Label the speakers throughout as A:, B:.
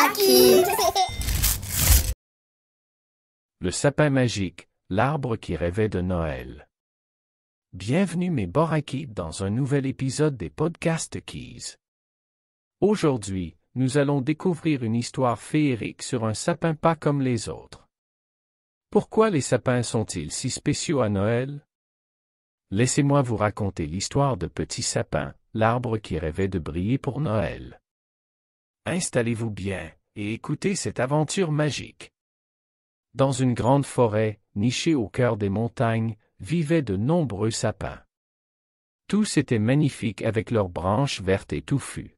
A: Boraki.
B: Le sapin magique, l'arbre qui rêvait de Noël. Bienvenue mes Boraki dans un nouvel épisode des podcasts Keys. Aujourd'hui, nous allons découvrir une histoire féerique sur un sapin pas comme les autres. Pourquoi les sapins sont-ils si spéciaux à Noël? Laissez-moi vous raconter l'histoire de Petit Sapin, l'arbre qui rêvait de briller pour Noël. Installez-vous bien et écoutez cette aventure magique. Dans une grande forêt, nichée au cœur des montagnes, vivaient de nombreux sapins. Tous étaient magnifiques avec leurs branches vertes et touffues.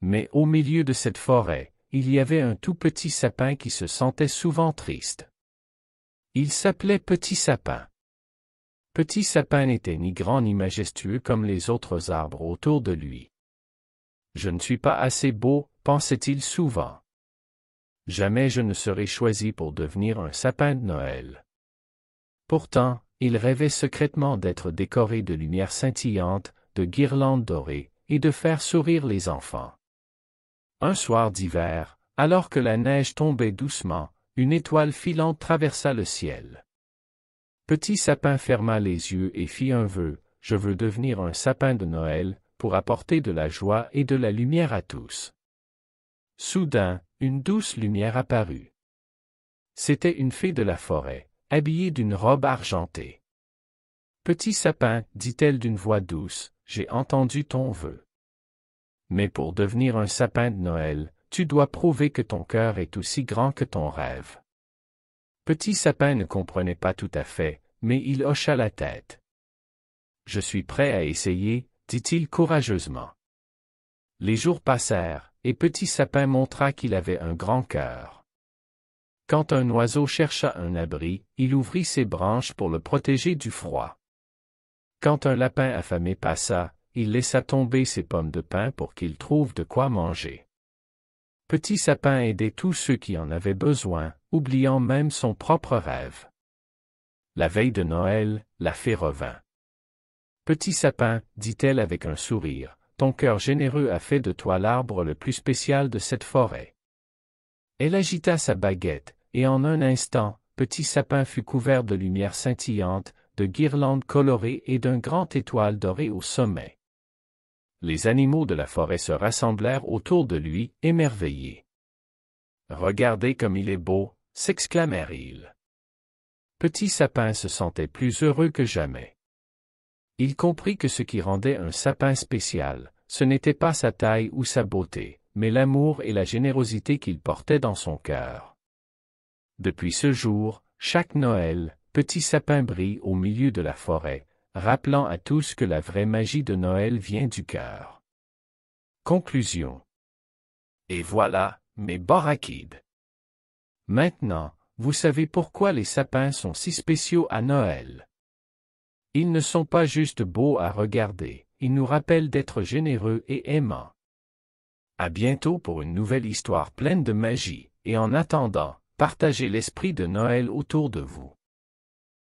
B: Mais au milieu de cette forêt, il y avait un tout petit sapin qui se sentait souvent triste. Il s'appelait Petit Sapin. Petit Sapin n'était ni grand ni majestueux comme les autres arbres autour de lui. « Je ne suis pas assez beau », pensait-il souvent. « Jamais je ne serai choisi pour devenir un sapin de Noël. » Pourtant, il rêvait secrètement d'être décoré de lumières scintillantes, de guirlandes dorées, et de faire sourire les enfants. Un soir d'hiver, alors que la neige tombait doucement, une étoile filante traversa le ciel. Petit Sapin ferma les yeux et fit un vœu: « Je veux devenir un sapin de Noël, pour apporter de la joie et de la lumière à tous. » Soudain, une douce lumière apparut. C'était une fée de la forêt, habillée d'une robe argentée. « Petit Sapin, dit-elle d'une voix douce, j'ai entendu ton vœu. Mais pour devenir un sapin de Noël, tu dois prouver que ton cœur est aussi grand que ton rêve. » Petit Sapin ne comprenait pas tout à fait, mais il hocha la tête. « Je suis prêt à essayer, » dit-il courageusement. Les jours passèrent, et Petit Sapin montra qu'il avait un grand cœur. Quand un oiseau chercha un abri, il ouvrit ses branches pour le protéger du froid. Quand un lapin affamé passa, il laissa tomber ses pommes de pin pour qu'il trouve de quoi manger. Petit Sapin aidait tous ceux qui en avaient besoin, oubliant même son propre rêve. La veille de Noël, la fée revint. « Petit Sapin, dit-elle avec un sourire, ton cœur généreux a fait de toi l'arbre le plus spécial de cette forêt. » Elle agita sa baguette, et en un instant, Petit Sapin fut couvert de lumière scintillante, de guirlandes colorées et d'un grand étoile dorée au sommet. Les animaux de la forêt se rassemblèrent autour de lui, émerveillés. « Regardez comme il est beau !» s'exclamèrent-ils. Petit Sapin se sentait plus heureux que jamais. Il comprit que ce qui rendait un sapin spécial, ce n'était pas sa taille ou sa beauté, mais l'amour et la générosité qu'il portait dans son cœur. Depuis ce jour, chaque Noël, Petit Sapin brille au milieu de la forêt, rappelant à tous que la vraie magie de Noël vient du cœur. Conclusion. Et voilà, mes Borakides. Maintenant, vous savez pourquoi les sapins sont si spéciaux à Noël. Ils ne sont pas juste beaux à regarder, ils nous rappellent d'être généreux et aimants. À bientôt pour une nouvelle histoire pleine de magie, et en attendant, partagez l'esprit de Noël autour de vous.